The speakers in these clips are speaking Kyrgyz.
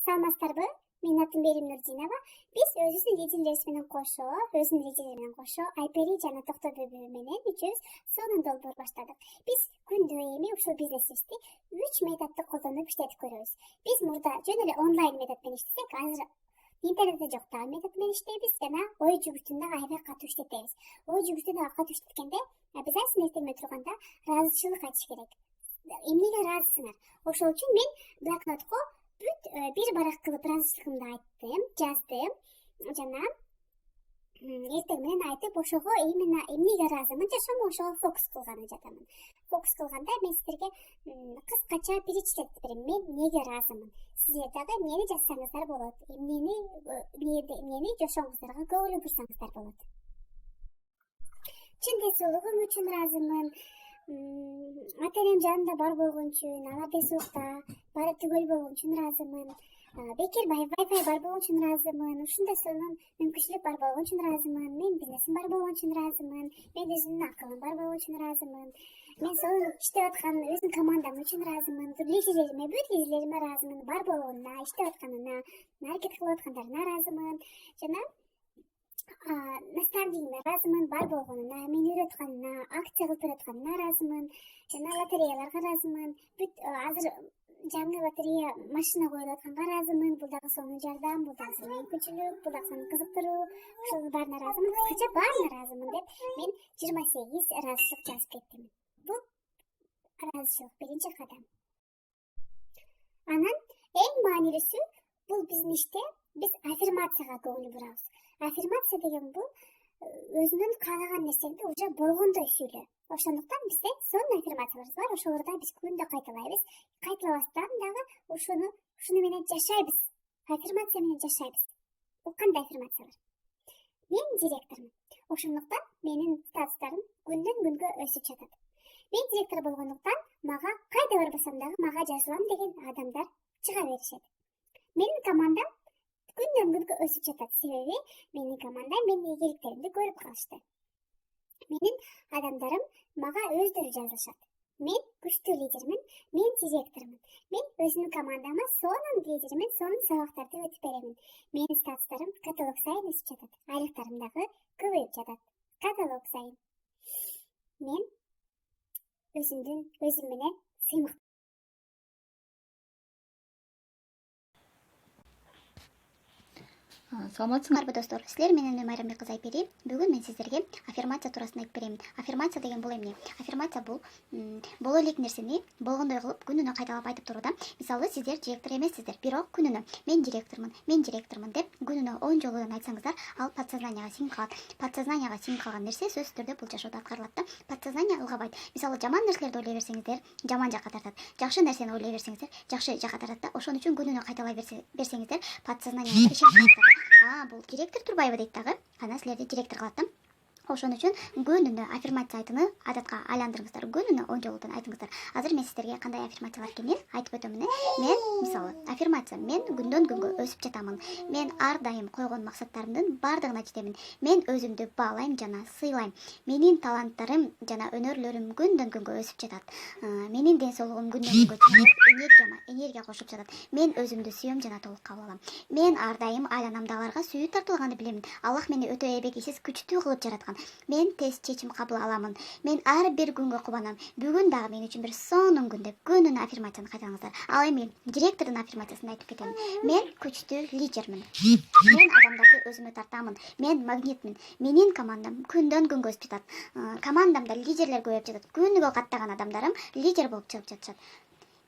Саламатсыздарбы? Менин атым Берим Нурдинова. Биз өзүбүздүн лидерлерибиз менен кошо, өзүнүн лидерлери менен кошо, Айпери жана Токтобөбү менен үчөөбүз сонун долбоор баштадык. Биз күндө эми ушул бизнесибизди 3 методду колдонуп иштетип көрөбүз. Биз мурда жөн эле онлайн метод менен иштесек, азыр интернетте жок дагы метод менен иштейбиз жана ой жүгүртүүнү дагы аябай катуу иштетебиз. Ой жүгүртүүнү дагы катуу иштеткенде, биз айсын эртең турганда ыраазычылык айтыш керек. Эмнеге ыраазысыңар? Ошол үчүн мен блокнотко bir барак кылып ыраазычылыгымды айттым, жаздым жана эртең менен айтып, ошого именно эмнеге ыраазымын жашомо ошого фокус кылганы жатамын. Фокус кылганда мен силерге кыскача перечислеп берем. Мен эмнеге ыраазымын? Силер дагы эмнени жазсаңыздар болот. Эмнени жашооңуздарга көңүл бурсаңыздар болот. Чын ден соолугум үчүн ыраазымын. Ата-энем жанымда бар болгон үчүн, алар ден соолукта баары түгөл болгон үчүн ыраазымын. Бекер Wi-Fi бар болгон үчүн ыраазымын. Ушундай сонун мүмкүнчүлүк бар болгон үчүн ыраазымын. Мен бизнесим бар болгон үчүн ыраазымын. Мен өзүмдүн акылым бар болгон үчүн ыраазымын. Мен сонун иштеп аткан өзүмдүн командам үчүн ыраазымын. Лидерлериме, бүт лидерлериме ыраазымын. Бар болгонуна, иштеп атканына, аракет кылып аткандарына ыраазымын. Жана наставнигиме ыраазымын, бар болгонуна, мени үйрөткөнүнө, акция кылып бератканына ыраазымын. Жана лотереяларга ыраазымын. Бүт азыр жаңы лотерея машина коюлуп атканга ыраазымын. Бул дагы сонун жардам, бул дагы сонун мүмкүнчүлүк, бул дагы сонун кызыктыруу. Ошонун баарына ыраазымын. Кыскача баарына ыраазымын деп мен 28 ыраазычылык жазып кеттим. Бул ыраазычылык биринчи кадам. Анан эң маанилүүсү бул биздин иште биз аффирмацияга көңүл бурабыз. Аффирмация деген бул өзүңдүн каалаган нерсеңди уже болгондой сүйлө. Ошондуктан бизде сонун аффирмацияларыбыз бар. Ошолорду биз күндө кайталайбыз. Кайталабастан дагы ушуну менен жашайбыз. Аффирмация менен жашайбыз. Бул кандай аффирмациялар? Мен директормун. Ошондуктан менин статустарым күндөн күнгө өсүп жатат. Мен директор болгондуктан мага кайда барбасам дагы мага жазылам деген адамдар чыга беришет. Менин командам күндөн күнгө өсүп жатат. Себеби менин командам менин ийгиликтеримди көрүп калышты. Менин адамдарым мага өздөрү жазышат. Мен күчтүү лидермин, мен директормун. Мен өзүмдүн командама сонун лидермин, сонун сабактарды өтүп беремин. Менин статустарым каталог сайын өсүп жатат. Айлыктарым дагы көбөйүп жатат. Каталог сайын. Мен өзүм менен сыймык. Саламатсыңарбы достор? Силер менен Майрамбек кызы Айпери. Бүгүн мен сиздерге аффирмация туурасында айтып берем. Аффирмация деген бул эмне? Аффирмация бул боло элек нерсени болгондой кылып күнүнө кайталап айтып туруу да. Мисалы, сиздер директор эмессиздер, бирок күнүнө мен директормун деп күнүнө 10 жолу айтсаңыздар, ал подсознанияга сиңип калат. Подсознанияга сиңип калган нерсе сөзсүз түрдө бул жашоодо аткарылат да. Подсознание ылгабайт. Мисалы, жаман нерселерди ойлой берсеңиздер, жаман жакка тартат. Жакшы нерсени ойлой берсеңиздер, жакшы жакка тартат да. Ошон үчүн күнүнө кайталай берсеңиздер, подсознанияга ишенип калат. Бул директор турбайбы дейт дагы. Анан силерди директор кылат да. Ошон үчүн күнүнө аффирмация айтууну адатка айландырыңыздар. Күнүнө 10 жолудан айтыңыздар. Азыр мен сиздерге кандай аффирмациялар экенин айтып өтөм. Мен мисалы, аффирмация: мен күндөн күнгө өсүп жатамын. Мен ар дайым койгон максаттарымдын бардыгына жетемин. Мен өзүмдү баалайм жана сыйлайм. Менин таланттарым жана өнөрлөрүм күндөн күнгө өсүп жатат. Менин ден соолугум күндөн күнгө чоңоюп, энергия кошуп жатат. Мен өзүмдү сүйөм жана толук кабыл алам. Мен ар дайым айланамдагыларга сүйүү тартылганды билемин. Аллах мени өтө эбегейсиз күчтүү кылып жараткан. Мен тез чечим кабыл аламын. Мен ар бир күнгө кубанам. Бүгүн дагы мен үчүн бир сонун күн деп күнүнө аффирмацияны кайталаңыздар. Ал эми директордун аффирмациясын айтып кетем. Мен күчтүү лидермин. Мен адамдарды өзүмө тартамын. Мен магнитмин. Менин командам күндөн күнгө өсүп жатат. Командамда лидерлер көбөйүп жатат. Күнгө каттаган адамдарым лидер болуп чыгып жатышат.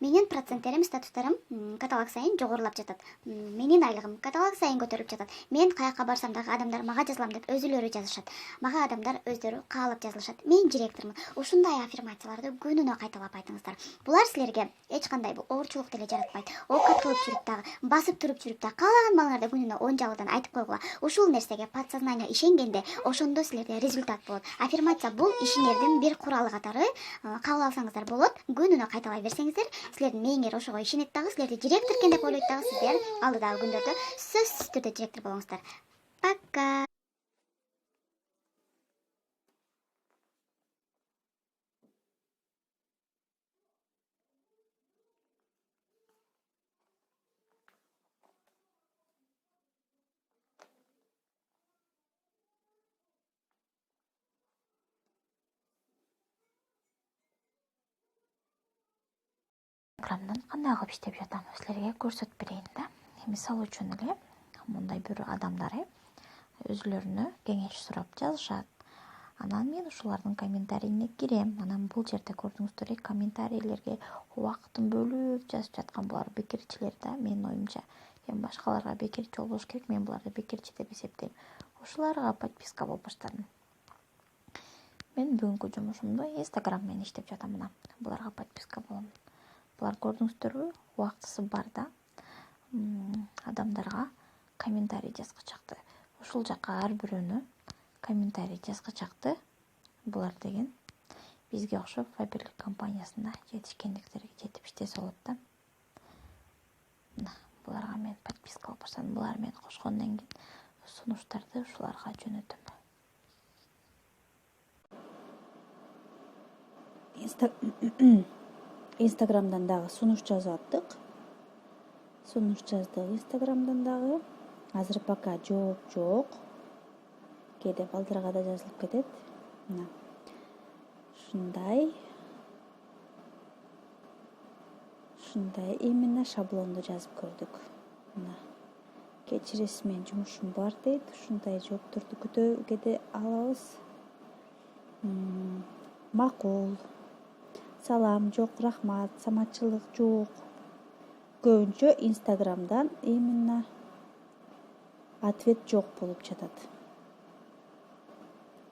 Менин проценттерим, статустарым каталог сайын жогорулап жатат. Менин айлыгым каталог сайын көтөрүлүп жатат. Мен каяка барсам дагы адамдар мага жазылам деп өзүлөрү жазышат. Мага адамдар өздөрү каалап жазылышат. Мен директормун. Ушундай аффирмацияларды күнүнө кайталап айтыңыздар. Булар силерге эч кандай оорчулук деле жаратпайт. Оокат кылып жүрүп дагы, басып туруп жүрүп дагы каалаган маалыңарда күнүнө 10 жолудан айтып койгула. Ушул нерсеге подсознание ишенгенде, ошондо силерде результат болот. Аффирмация бул ишиңердин бир куралы катары. Кабыл алсаңыздар болот. Күнүнө кайталай берсеңиздер, силердин мээңер ошого ишенет дагы, силерди директор экен деп ойлойт дагы. Сиздер алдыдагы күндөрдө сөзсүз түрдө директор болуңуздар. Пока. Instagram'dan кандай кылып иштеп жатам силерге көрсөтүп берейин да. Мисалы үчүн эле мындай бир адамдар өзүлөрүнө кеңеш сурап жазышат. Анан мен ушулардын комментарийине кирем. Анан бул жерде көрдүңүздөр комментарийлерге убактын бөлүп жазып жаткан булар бекерчилер да, менин оюмча. Эми башкаларга бекерчи болбош керек, мен буларды бекерчи деп эсептейм. Ушуларга подписка болуп баштадым. Мен бүгүнкү жумушумду Instagram менен иштеп жатам мына. Буларга подписка болом. Булар көрдүңүздөрбү, убактысы бар да. Адамдарга комментарий жазгычакты. Ушул жака ар бирөөнү комментарий жазгычакты. Булар деген бизге окшоп Faberlic компаниясына жетишкендиктерге жетип иштесе болот да. Мына буларга мен подписка алып баштадым. Булар мени кошкондон кийин сунуштарды ушуларга жөнөтөм. Инстаграмдан дагы сунуш жазып аттык. Сунуш жаздык Инстаграмдан дагы. Азыр пока жооп жок. Кээде балдарга да жазылып кетет. Мына ушундай именно шаблонду жазып көрдүк. Мына кечиресиз, менин жумушум бар дейт. Ушундай жоопторду күтө алабыз. Макул. Салам, жок, рахмат, саматчылык жок. Көбүнчө Инстаграмдан именно ответ жок болуп жатат.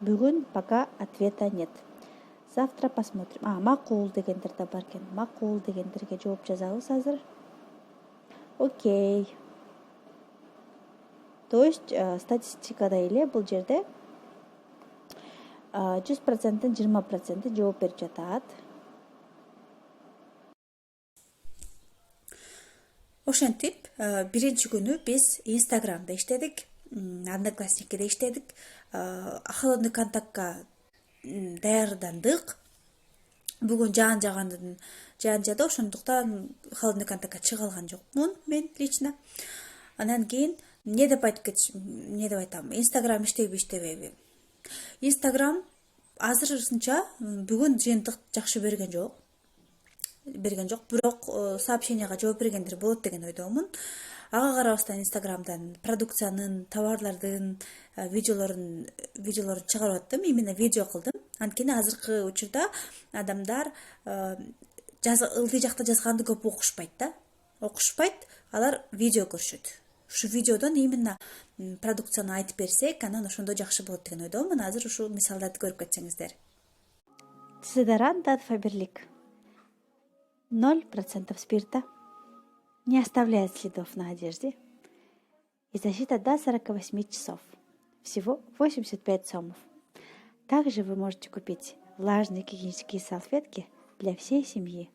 Бүгүн пока ответа нет. Завтра посмотрим. Макул дегендер да бар экен. Макул дегендерге жооп жазабыз азыр. Окей. То есть статистикада эле бул жерде 100%, 20% жооп берип жатат. Ошентип, биринчи күнү биз Инстаграмда иштедик, Одноклассникиде иштедик, холодный контактка даярдандык. Бүгүн жаан жаады, ошондуктан холодный контактка чыга алган жокмун мен лично. Анан кийин эмне деп айтам, Инстаграм иштейби, иштебейби? Инстаграм азырынча бүгүн жыйынтык жакшы берген жок, бирок сообщенияга жооп бергендер болот деген ойдомун. Ага карабастан Инстаграмдан продукциянын, товарлардын видеолорун чыгарып аттым, именно видео кылдым. Анткени азыркы учурда адамдар ылдый жакта жазганды көп окушпайт, алар видео көрүшөт. Ушу видеодон именно продукцияны айтып берсек, анан ошондо жакшы болот деген ойдомун. Азыр ушул мисалдарды көрүп кетсеңиздер. Дезодорант от Faberlic. 0% спирта. Не оставляет следов на одежде. И защита до 48 часов. Всего 85 сомов. Также вы можете купить влажные гигиенические салфетки для всей семьи.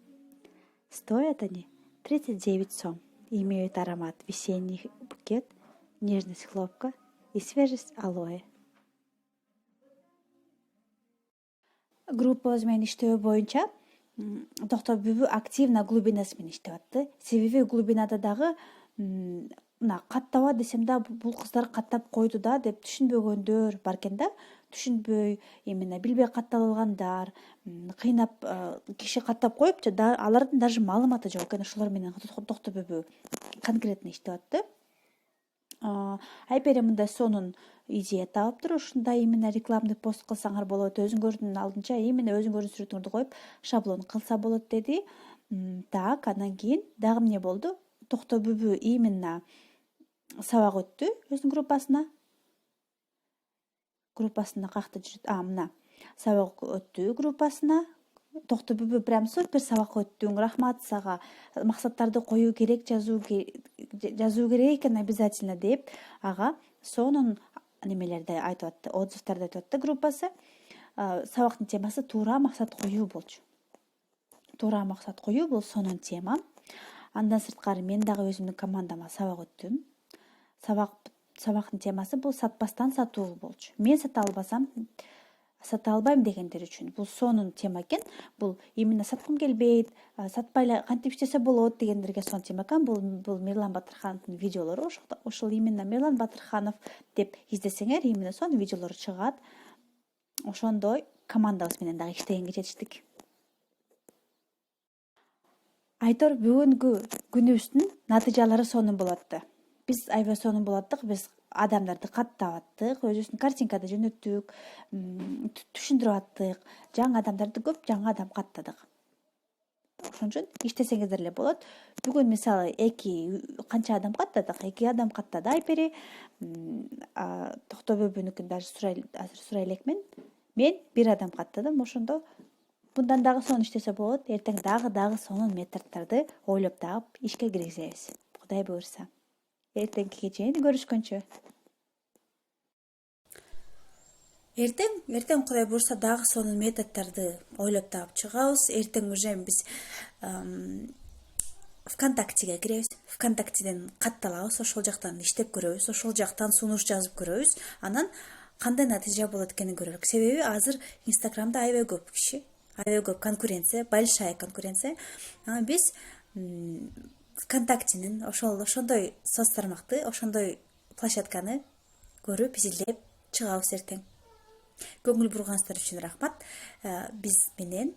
Стоят они 39 сом и имеют аромат весенний букет, нежность хлопка и свежесть алоэ. Группабыз менен иштөө боюнча Токтобүбү активно глубинасы менен иштеп атты. Себеби глубинада дагы мына каттаба десем да, бул кыздар каттап койду да деп түшүнбөгөндөр бар экен да. Түшүнбөй, именно билбей катталгандар, кыйнап киши каттап коюп, алардын даже маалыматы жок экен. Ошолор менен Токтобүбү конкретно иштеп атты. Айпери мындай сонун идея таапtыр. Ушундай именно рекламный пост кылсаңар болот. Өзүңөрдүн алдынча именно өзүңөрдүн сүрөтүңөрдү коюп шаблон кылса болот деди. Так, анан кийин дагы эмне болду? Токтобүбү именно сабак өттү өзүнүн группасына каякта жүрөт? Мына сабак өттү группасына. Токтобүбү прям супер сабак өттүң, рахмат сага, максаттарды коюу керек, жазуу керек экен обязательно деп, ага сонун немелерди айтып атты, отзывдарды айтып атты группасы. Сабактын темасы туура максат коюу болчу. Туура максат коюу бул сонун тема. Андан сырткары мен дагы өзүмдүн командама сабак өттүм. Сабактын темасы бул сатпастан сатуу болчу. Мен сата албайм дегендер үчүн бул сонун тема экен. Бул именно саткым келбейт, сатпай эле кантип иштесе болот дегендерге сонун тема экен. Бул Мирлан Батырхановдун видеолору. Ошол именно Мирлан Батырханов деп издесеңер, именно сонун видеолор чыгат. Ошондой командабыз менен дагы иштегенге жетиштик. Айтор бүгүнкү күнүбүздүн натыйжалары сонун болот. Биз аябай сонун болаттык. Биз адамдарды каттап аттык, өзүбүздүн картинкада жөнөттүк, түшүндүрүп аттык. Жаңы адамдарды көп жаңы адам каттадык. Ошон үчүн иштесеңиздер эле болот. Бүгүн мисалы канча адам каттадык? 2 адам каттады Айпери. Токто Бөбөнүкүн даже азыр сурай элекмин. Мен 1 адам каттадым. Ошондо мындан дагы сонун иштесе болот. Эртең дагы сонун методдорду ойлоп таап ишке киргизебиз. Кудай буйрса. Эртеңки кечээни көрүшкөнчө. Эртең Кудай буйрса дагы сонун методдорду ойлоп таап чыгабыз. Эртең уже биз ВКонтактеге киребиз. ВКонтактеден катталабыз, ошол жактан иштеп көрөбүз, ошол жактан сунуш жазып көрөбүз. Анан кандай натыйжа болот экенин көрөлүк. Себеби азыр Инстаграмда аябай көп киши, аябай көп конкуренция, большая конкуренция. Биз ВКонтактенин ошондой соц тармакты, ошондой площадканы көрүп, изилдеп чыгабыз эртең. Көңүл бурганыңыздар үчүн рахмат. Биз менен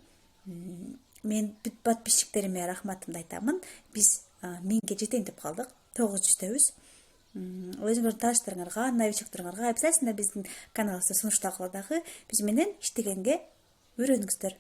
мен бүт подписчиктериме рахматымды айтамын. Биз 1000ге жетейин деп калдык. 900төбүз. Өзүңөрдүн тааныштарыңарга, новичокторуңарга обязательно биздин каналыбызды сунуштагыла дагы биз менен иштегенге үйрөнүңүздөр.